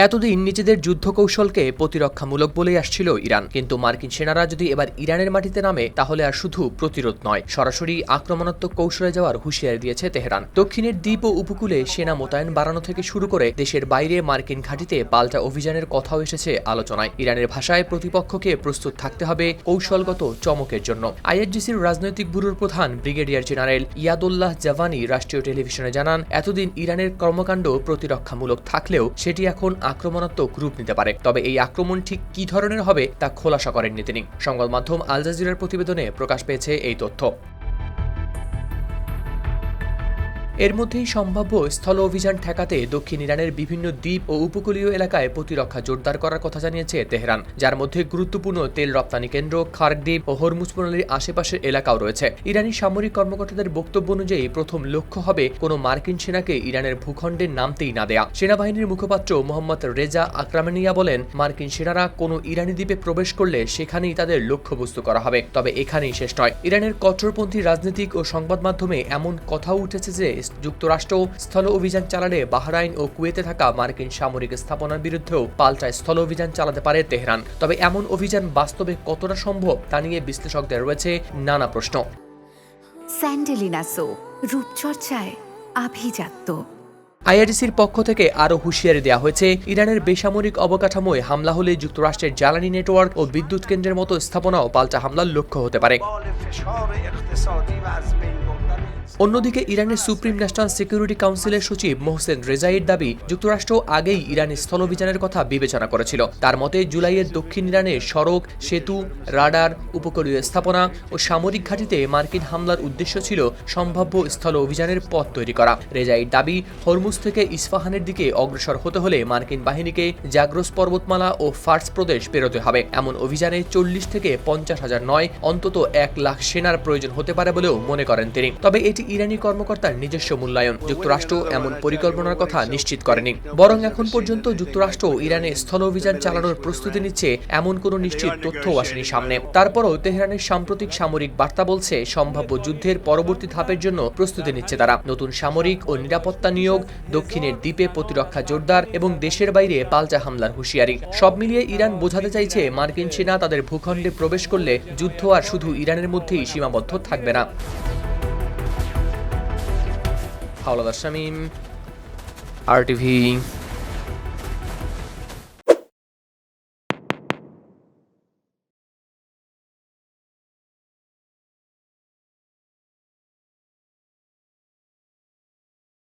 এতদিন নিজেদের যুদ্ধকৌশলকে প্রতিরক্ষামূলক বলেই আসছিল ইরান, কিন্তু মার্কিন সেনারা যদি এবার ইরানের মাটিতে নামে তাহলে আর শুধু প্রতিরোধ নয়, সরাসরি আক্রমণাত্মক কৌশলে যাওয়ার হুঁশিয়ারি দিয়েছে তেহরান। দক্ষিণের দ্বীপ ও উপকূলে সেনা মোতায়েন বাড়ানো থেকে শুরু করে দেশের বাইরে মার্কিন ঘাঁটিতে পাল্টা অভিযানের কথাও এসেছে আলোচনায়। ইরানের ভাষায় প্রতিপক্ষকে প্রস্তুত থাকতে হবে কৌশলগত চমকের জন্য। আইআরজিসির রাজনৈতিক ব্যুরোর প্রধান ব্রিগেডিয়ার জেনারেল ইয়াদুল্লাহ জাভানি রাষ্ট্রীয় টেলিভিশনে জানান, এতদিন ইরানের কর্মকাণ্ড প্রতিরক্ষামূলক থাকলেও সেটি এখন আক্রমণাত্মক রূপ নিতে পারে। তবে এই আক্রমণ ঠিক কি ধরনের হবে তা খোলাসা করেননি তিনি। সংবাদ মাধ্যম আল জাজিরার প্রতিবেদনে প্রকাশ পেয়েছে এই তথ্য। এর মধ্যেই সম্ভাব্য স্থল অভিযান ঠেকাতে দক্ষিণ ইরানের বিভিন্ন দ্বীপ ও উপকূলীয় এলাকায় প্রতিরক্ষা জোরদার করার কথা জানিয়েছে তেহরান, যার মধ্যে গুরুত্বপূর্ণ তেল রপ্তানি কেন্দ্র খার্ক দ্বীপ ও হরমুজ প্রণালীর আশেপাশের এলাকাও রয়েছে। ইরানি সামরিক কর্মকর্তাদের বক্তব্য অনুযায়ী প্রথম লক্ষ্য হবে কোনো মার্কিন সেনাকে ইরানের ভূখণ্ডে নামতেই না দেয়া। সেনাবাহিনীর মুখপাত্র মোহাম্মদ রেজা আকরামানিয়া বলেন, মার্কিন সেনারা কোনো ইরানি দ্বীপে প্রবেশ করলে সেখানেই তাদের লক্ষ্যবস্তু করা হবে। তবে এখানেই শেষ নয়। ইরানের কট্টরপন্থী রাজনীতিক ও সংবাদ মাধ্যমে এমন কথাও উঠেছে যে যুক্তরাষ্ট্র স্থল অভিযান চালালে বাহরাইন ও কুয়েতে থাকা মার্কিন সামরিক স্থাপনার বিরুদ্ধেও পাল্টা স্থল অভিযান চালাতে পারে তেহরান। তবে এমন অভিযান বাস্তবে কতটা সম্ভব তা নিয়ে বিশ্লেষকদের রয়েছে নানা প্রশ্ন। স্যান্ডেলিনা সো, রূপচর্চায় আভিজাত্য। আইআরজিসির পক্ষ থেকে আরও হুঁশিয়ারি দেওয়া হয়েছে, ইরানের বেসামরিক অবকাঠামোয় হামলা হলে যুক্তরাষ্ট্রের জ্বালানি নেটওয়ার্ক ও বিদ্যুৎ কেন্দ্রের মতো স্থাপনাও পাল্টা হামলার লক্ষ্য হতে পারে। অন্যদিকে ইরানের সুপ্রিম ন্যাশনাল সিকিউরিটি কাউন্সিলের সচিব মোহসেন রেজাইর দাবি, যুক্তরাষ্ট্র আগেই ইরানের স্থল অভিযানের কথা বিবেচনা করেছিল। তার মতে জুলাইয়ের দক্ষিণ ইরানের সড়ক, সেতু, রাডার, উপকূলীয় স্থাপনা ও সামরিক ঘাঁটিতে মার্কিন হামলার উদ্দেশ্য ছিল সম্ভাব্য স্থল অভিযানের পথ তৈরি করা। রেজাইর দাবি, হরমুজ থেকে ইস্পাহানের দিকে অগ্রসর হতে হলে মার্কিন বাহিনীকে জাগ্রস পর্বতমালা ও ফার্স প্রদেশ পেরোতে হবে। এমন অভিযানে 40 থেকে 50,000 নয়, অন্তত 1 লাখ সেনার প্রয়োজন হতে পারে বলেও মনে করেন তিনি। তবে এটি ইরানি কর্মকর্তার নিজস্ব মূল্যায়ন। যুক্তরাষ্ট্র এমন পরিকল্পনার কথা নিশ্চিত করেনি, বরং এখন পর্যন্ত যুক্তরাষ্ট্র ইরানে স্থল অভিযান চালানোর প্রস্তুতি নিচ্ছে এমন কোনো নিশ্চিত তথ্যও আসেনি সামনে। তারপরও তেহরানের সাম্প্রতিক সামরিক বার্তা বলছে, সম্ভাব্য যুদ্ধের পরবর্তী ধাপের জন্য প্রস্তুতি নিচ্ছে তারা। নতুন সামরিক ও নিরাপত্তা নিয়োগ, দক্ষিণের দ্বীপে প্রতিরক্ষা জোরদার এবং দেশের বাইরে পাল্টা হামলার হুঁশিয়ারি। সব মিলিয়ে ইরান বোঝাতে চাইছে, মার্কিন সেনা তাদের ভূখণ্ডে প্রবেশ করলে যুদ্ধ আর শুধু ইরানের মধ্যেই সীমাবদ্ধ থাকবে না। হাওলাদার শামীম, RTV।